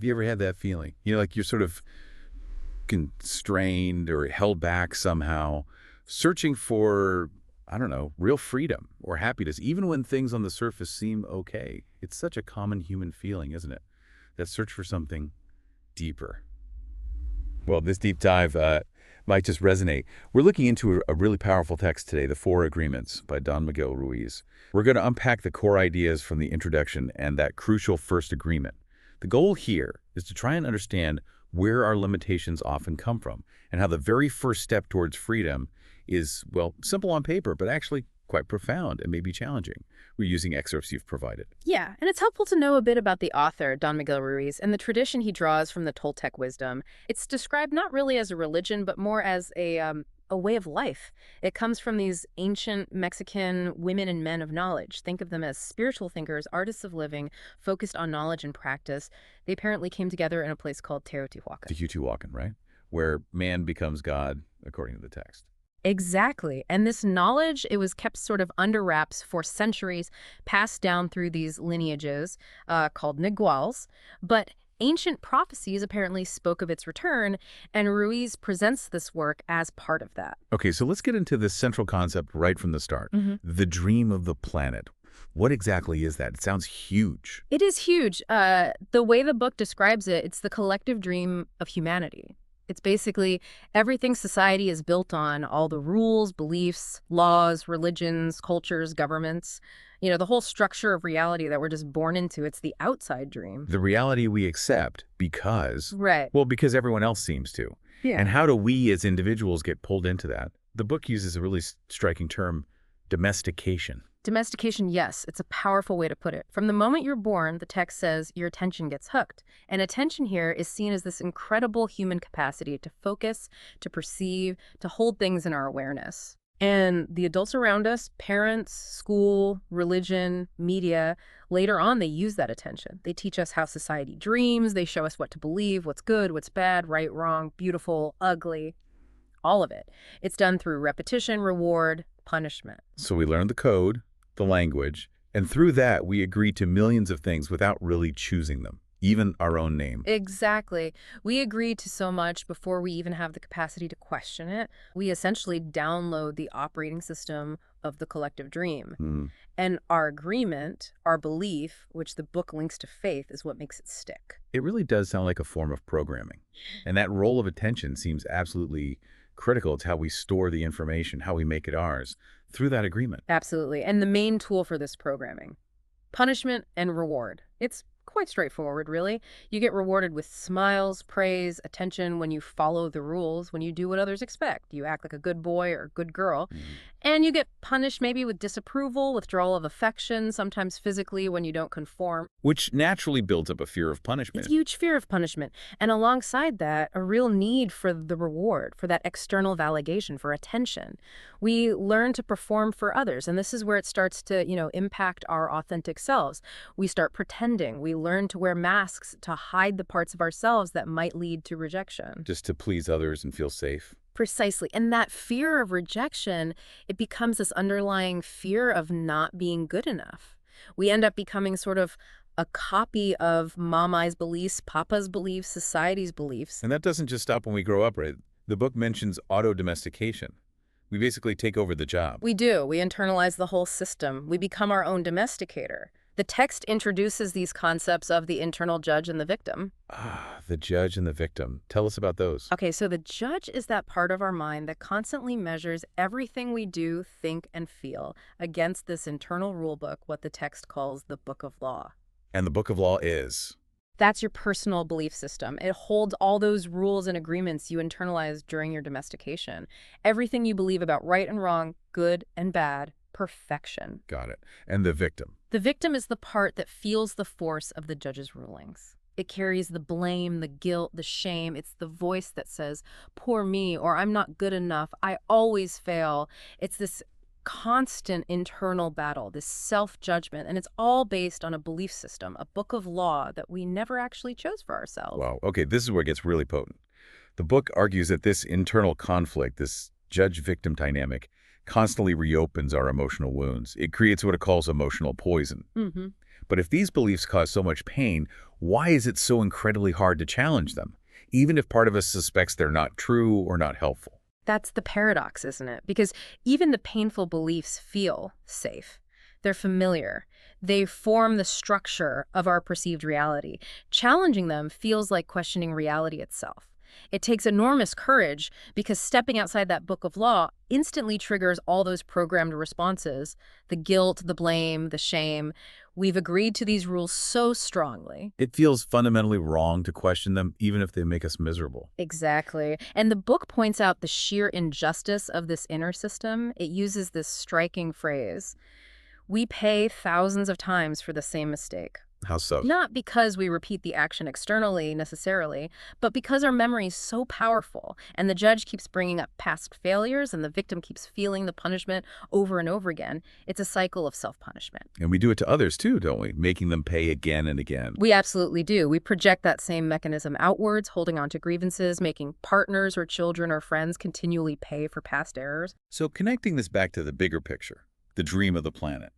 you ever had that feeling? Like you're sort of constrained or held back somehow, searching for, I don't know, real freedom or happiness, even when things on the surface seem okay. It's such a common human feeling, isn't it? That search for something deeper. Well, this deep dive might just resonate. We're looking into a really powerful text today, The Four Agreements by Don Miguel Ruiz. We're going to unpack the core ideas from the introduction and that crucial first agreement. The goal here is to try and understand where our limitations often come from and how the very first step towards freedom is, well, simple on paper, but actually quite profound and maybe challenging. We're using excerpts you've provided. Yeah, and it's helpful to know a bit about the author, Don Miguel Ruiz, and the tradition he draws from the Toltec wisdom. It's described not really as a religion, but more as a way of life. It comes from these ancient Mexican women and men of knowledge. Think of them as spiritual thinkers, artists of living, focused on knowledge and practice. They apparently came together in a place called Teotihuacan. Teotihuacan, right? Where man becomes God, according to the text. Exactly. And this knowledge, it was kept sort of under wraps for centuries, passed down through these lineages called niguals. But ancient prophecies apparently spoke of its return, and Ruiz presents this work as part of that. Okay, so let's get into this central concept right from the start. The dream of the planet. What exactly is that? It sounds huge. It is huge. The way the book describes it, it's the collective dream of humanity. It's basically everything society is built on, all the rules, beliefs, laws, religions, cultures, governments, the whole structure of reality that we're just born into. It's the outside dream. The reality we accept because, Right. well, because everyone else seems to. Yeah. And how do we as individuals get pulled into that? The book uses a really striking term, domestication. Domestication, yes, it's a powerful way to put it. From the moment you're born, the text says your attention gets hooked. And attention here is seen as this incredible human capacity to focus, to perceive, to hold things in our awareness. And the adults around us, parents, school, religion, media, later on they use that attention. They teach us how society dreams, they show us what to believe, what's good, what's bad, right, wrong, beautiful, ugly, all of it. It's done through repetition, reward, punishment. So we learn the code, the language, and through that we agree to millions of things without really choosing them, even our own name. Exactly. We agree to so much before we even have the capacity to question it. We essentially download the operating system of the collective dream. And our agreement, our belief, which the book links to faith, is what makes it stick. It really does sound like a form of programming. And that role of attention seems absolutely critical to how we store the information, how we make it ours, through that agreement. Absolutely. And the main tool for this programming, punishment and reward. It's quite straightforward, really. You get rewarded with smiles, praise, attention when you follow the rules, when you do what others expect. You act like a good boy or a good girl. And you get punished maybe with disapproval, withdrawal of affection, sometimes physically when you don't conform. Which naturally builds up a fear of punishment. A huge fear of punishment. And alongside that, a real need for the reward, for that external validation, for attention. We learn to perform for others. And this is where it starts to, impact our authentic selves. We start pretending. We learn to wear masks to hide the parts of ourselves that might lead to rejection. Just to please others and feel safe. Precisely. And that fear of rejection, it becomes this underlying fear of not being good enough. We end up becoming sort of a copy of Mama's beliefs, Papa's beliefs, society's beliefs. And that doesn't just stop when we grow up, right? The book mentions auto-domestication. We basically take over the job. We do. We internalize the whole system. We become our own domesticator. The text introduces these concepts of the internal judge and the victim. The judge and the victim. Tell us about those. Okay, so the judge is that part of our mind that constantly measures everything we do, think, and feel against this internal rule book, what the text calls the Book of Law. And the Book of Law is? That's your personal belief system. It holds all those rules and agreements you internalized during your domestication. Everything you believe about right and wrong, good and bad, perfection. Got it. And the victim? The victim is the part that feels the force of the judge's rulings. It carries the blame, the guilt, the shame. It's the voice that says, poor me, or I'm not good enough. I always fail. It's this constant internal battle, this self-judgment, and it's all based on a belief system, a book of law that we never actually chose for ourselves. Wow. Okay, this is where it gets really potent. The book argues that this internal conflict, this judge-victim dynamic, constantly reopens our emotional wounds. It creates what it calls emotional poison. Mm-hmm. But if these beliefs cause so much pain, why is it so incredibly hard to challenge them, even if part of us suspects they're not true or not helpful? That's the paradox, isn't it? Because even the painful beliefs feel safe. They're familiar. They form the structure of our perceived reality. Challenging them feels like questioning reality itself. It takes enormous courage because stepping outside that book of law instantly triggers all those programmed responses, the guilt, the blame, the shame. We've agreed to these rules so strongly. It feels fundamentally wrong to question them, even if they make us miserable. Exactly. And the book points out the sheer injustice of this inner system. It uses this striking phrase: we pay thousands of times for the same mistake. How so? Not because we repeat the action externally necessarily, but because our memory is so powerful and the judge keeps bringing up past failures and the victim keeps feeling the punishment over and over again. It's a cycle of self-punishment. And we do it to others too, don't we? Making them pay again and again. We absolutely do. We project that same mechanism outwards, holding on to grievances, making partners or children or friends continually pay for past errors. So connecting this back to the bigger picture, the dream of the planet,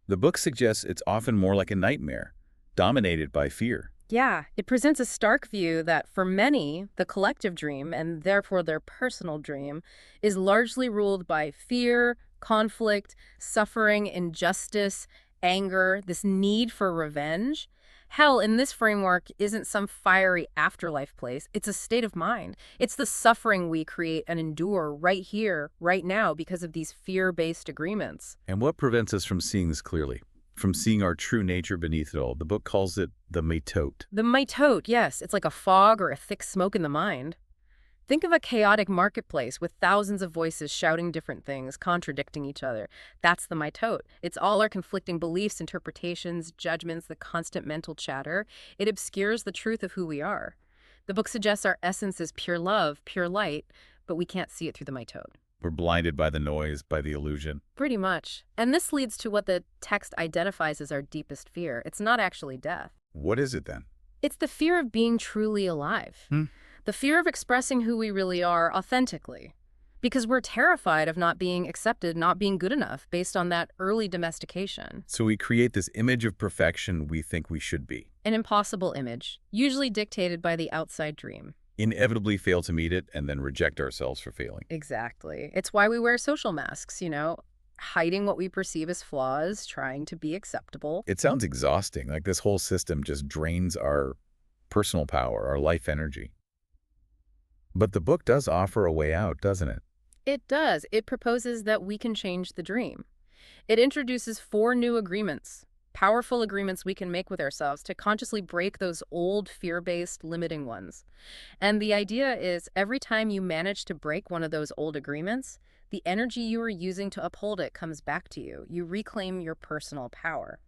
the book suggests it's often more like a nightmare, dominated by fear. Yeah, it presents a stark view that for many, the collective dream, and therefore their personal dream, is largely ruled by fear, conflict, suffering, injustice, anger, this need for revenge. Hell, in this framework, isn't some fiery afterlife place. It's a state of mind. It's the suffering we create and endure right here, right now, because of these fear-based agreements. And what prevents us from seeing this clearly? From seeing our true nature beneath it all? The book calls it the mitote. The mitote, yes. It's like a fog or a thick smoke in the mind. Think of a chaotic marketplace with thousands of voices shouting different things, contradicting each other. That's the mitote. It's all our conflicting beliefs, interpretations, judgments, the constant mental chatter. It obscures the truth of who we are. The book suggests our essence is pure love, pure light, but we can't see it through the mitote. We're blinded by the noise, by the illusion. Pretty much. And this leads to what the text identifies as our deepest fear. It's not actually death. What is it then? It's the fear of being truly alive. The fear of expressing who we really are authentically. Because we're terrified of not being accepted, not being good enough, based on that early domestication. So we create this image of perfection we think we should be. An impossible image, usually dictated by the outside dream. Inevitably fail to meet it and then reject ourselves for failing. Exactly. It's why we wear social masks, hiding what we perceive as flaws, trying to be acceptable. It sounds exhausting, like this whole system just drains our personal power, our life energy. But the book does offer a way out, doesn't it? It does. It proposes that we can change the dream. It introduces 4 new agreements, powerful agreements we can make with ourselves to consciously break those old fear-based limiting ones. And the idea is every time you manage to break one of those old agreements, the energy you are using to uphold it comes back to you. You reclaim your personal power.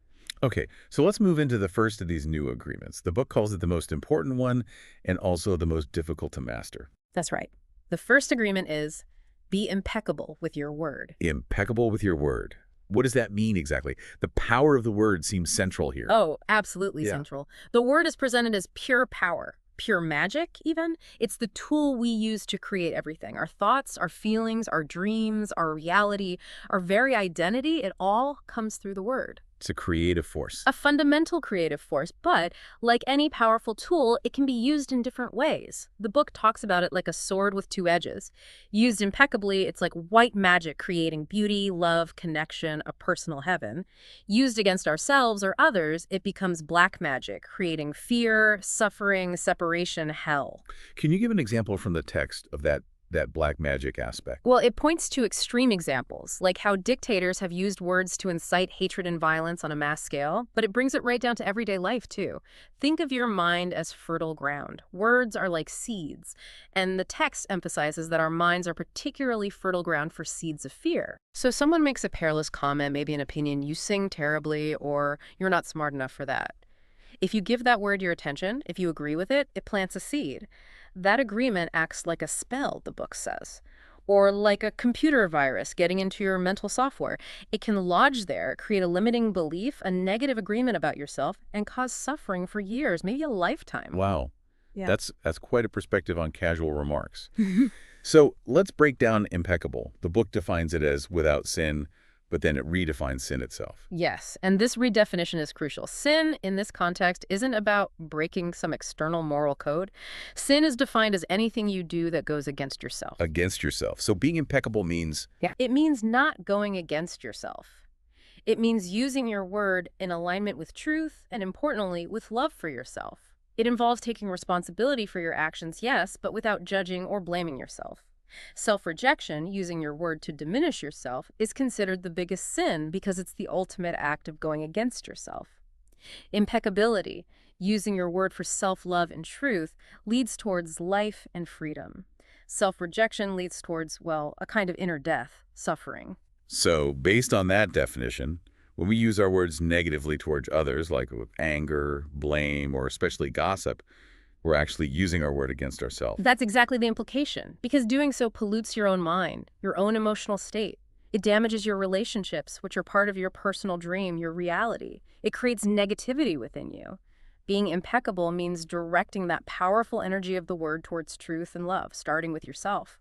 Okay, so let's move into the first of these new agreements. The book calls it the most important one and also the most difficult to master. That's right. The first agreement is be impeccable with your word. Impeccable with your word. What does that mean exactly? The power of the word seems central here. Oh, absolutely Yeah. central. The word is presented as pure power, pure magic even. It's the tool we use to create everything. Our thoughts, our feelings, our dreams, our reality, our very identity, it all comes through the word. It's a creative force. A fundamental creative force, but like any powerful tool, it can be used in different ways. The book talks about it like a sword with 2 edges. Used impeccably, it's like white magic creating beauty, love, connection, a personal heaven. Used against ourselves or others, it becomes black magic, creating fear, suffering, separation, hell. Can you give an example from the text of that black magic aspect? Well, it points to extreme examples, like how dictators have used words to incite hatred and violence on a mass scale, but it brings it right down to everyday life, too. Think of your mind as fertile ground. Words are like seeds, and the text emphasizes that our minds are particularly fertile ground for seeds of fear. So someone makes a perilous comment, maybe an opinion, you sing terribly, or you're not smart enough for that. If you give that word your attention, if you agree with it, it plants a seed. That agreement acts like a spell, the book says, or like a computer virus getting into your mental software. It can lodge there, create a limiting belief, a negative agreement about yourself, and cause suffering for years, maybe a lifetime. Wow. Yeah. That's quite a perspective on casual remarks. So let's break down impeccable. The book defines it as without sin, but then it redefines sin itself. Yes, and this redefinition is crucial. Sin, in this context, isn't about breaking some external moral code. Sin is defined as anything you do that goes against yourself. Against yourself. So being impeccable means, Yeah. It means not going against yourself. It means using your word in alignment with truth and, importantly, with love for yourself. It involves taking responsibility for your actions, yes, but without judging or blaming yourself. Self-rejection, using your word to diminish yourself, is considered the biggest sin because it's the ultimate act of going against yourself. Impeccability, using your word for self-love and truth, leads towards life and freedom. Self-rejection leads towards, well, a kind of inner death, suffering. so based on that definition, when we use our words negatively towards others, like with anger, blame, or especially gossip, we're actually using our word against ourselves. That's exactly the implication, because doing so pollutes your own mind, your own emotional state. It damages your relationships, which are part of your personal dream, your reality. It creates negativity within you. Being impeccable means directing that powerful energy of the word towards truth and love, starting with yourself.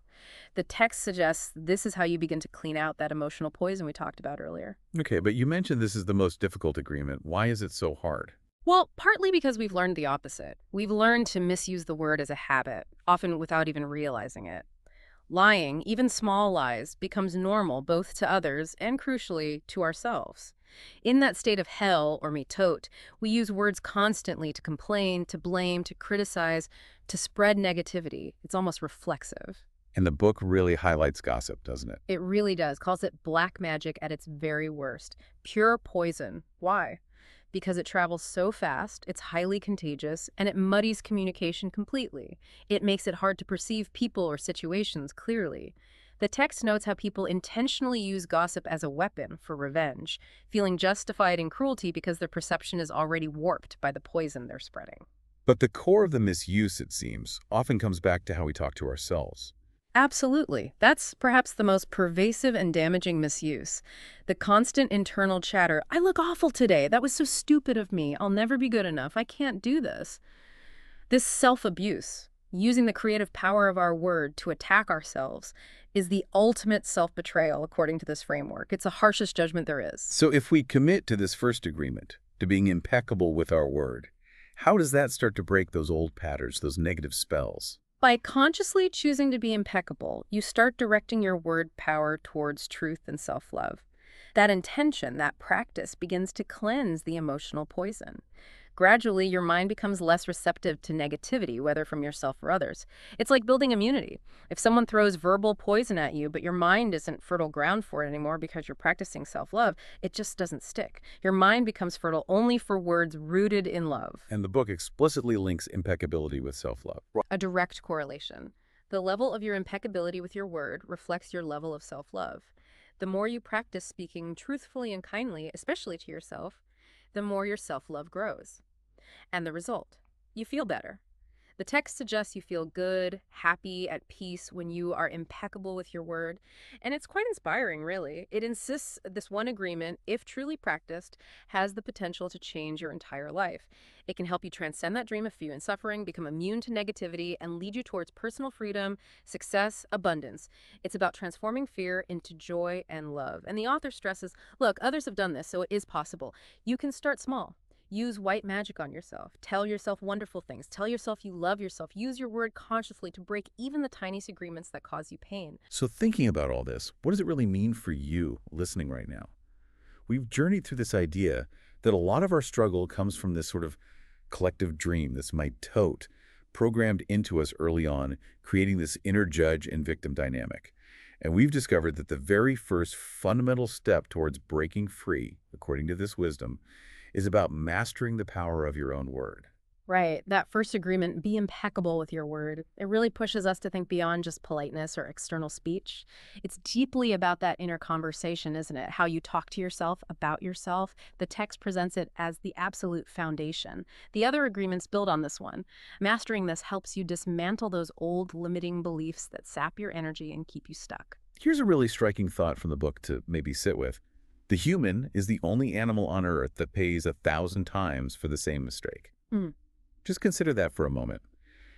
The text suggests this is how you begin to clean out that emotional poison we talked about earlier. Okay, but you mentioned this is the most difficult agreement. Why is it so hard? Well, partly because we've learned the opposite. We've learned to misuse the word as a habit, often without even realizing it. Lying, even small lies, becomes normal both to others and, crucially, to ourselves. In that state of hell, or mitot, we use words constantly to complain, to blame, to criticize, to spread negativity. It's almost reflexive. And the book really highlights gossip, doesn't it? It really does. Calls it black magic at its very worst. Pure poison. Why? Because it travels so fast, it's highly contagious, and it muddies communication completely. It makes it hard to perceive people or situations clearly. The text notes how people intentionally use gossip as a weapon for revenge, feeling justified in cruelty because their perception is already warped by the poison they're spreading. But the core of the misuse, it seems, often comes back to how we talk to ourselves. Absolutely. That's perhaps the most pervasive and damaging misuse. The constant internal chatter, I look awful today, that was so stupid of me, I'll never be good enough, I can't do this. This self-abuse, using the creative power of our word to attack ourselves, is the ultimate self-betrayal according to this framework. It's the harshest judgment there is. So if we commit to this first agreement, to being impeccable with our word, how does that start to break those old patterns, those negative spells? By consciously choosing to be impeccable, you start directing your word power towards truth and self-love. That intention, that practice, begins to cleanse the emotional poison. Gradually, your mind becomes less receptive to negativity, whether from yourself or others. It's like building immunity. If someone throws verbal poison at you, but your mind isn't fertile ground for it anymore because you're practicing self-love, it just doesn't stick. Your mind becomes fertile only for words rooted in love. And the book explicitly links impeccability with self-love. A direct correlation. The level of your impeccability with your word reflects your level of self-love. The more you practice speaking truthfully and kindly, especially to yourself, the more your self-love grows. And the result, you feel better. The text suggests you feel good, happy, at peace when you are impeccable with your word. And it's quite inspiring, really. It insists this one agreement, if truly practiced, has the potential to change your entire life. It can help you transcend that dream of fear and suffering, become immune to negativity, and lead you towards personal freedom, success, abundance. It's about transforming fear into joy and love. And the author stresses, look, others have done this, so it is possible. You can start small. Use white magic on yourself. Tell yourself wonderful things. Tell yourself you love yourself. Use your word consciously to break even the tiniest agreements that cause you pain. So thinking about all this, what does it really mean for you listening right now? We've journeyed through this idea that a lot of our struggle comes from this sort of collective dream, this mitote, programmed into us early on, creating this inner judge and victim dynamic. And we've discovered that the very first fundamental step towards breaking free, according to this wisdom, is about mastering the power of your own word. Right. That first agreement, be impeccable with your word. It really pushes us to think beyond just politeness or external speech. It's deeply about that inner conversation, isn't it? How you talk to yourself, about yourself. The text presents it as the absolute foundation. The other agreements build on this one. Mastering this helps you dismantle those old limiting beliefs that sap your energy and keep you stuck. Here's a really striking thought from the book to maybe sit with. The human is the only animal on Earth that pays 1,000 times for the same mistake. Mm. Just consider that for a moment.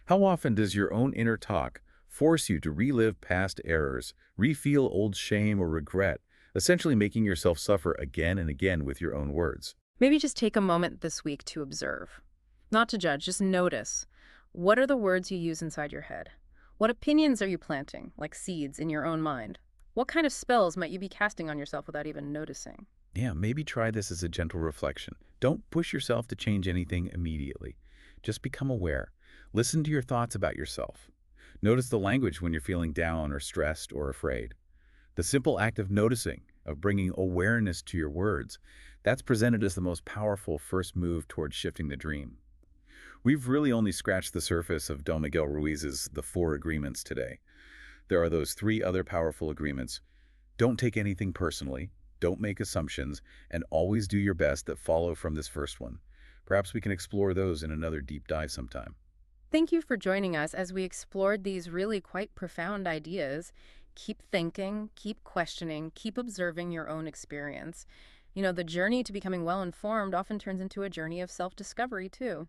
How often does your own inner talk force you to relive past errors, re-feel old shame or regret, essentially making yourself suffer again and again with your own words. Maybe just take a moment this week to observe. Not to judge, just notice. What are the words you use inside your head? What opinions are you planting, like seeds, in your own mind? What kind of spells might you be casting on yourself without even noticing? Yeah, maybe try this as a gentle reflection. Don't push yourself to change anything immediately. Just become aware. Listen to your thoughts about yourself. Notice the language when you're feeling down or stressed or afraid. The simple act of noticing, of bringing awareness to your words, that's presented as the most powerful first move towards shifting the dream. We've really only scratched the surface of Don Miguel Ruiz's The Four Agreements today. There are those three other powerful agreements. Don't take anything personally, don't make assumptions, and always do your best that follow from this first one. Perhaps we can explore those in another deep dive sometime. Thank you for joining us as we explored these really quite profound ideas. Keep thinking, keep questioning, keep observing your own experience. The journey to becoming well-informed often turns into a journey of self-discovery, too.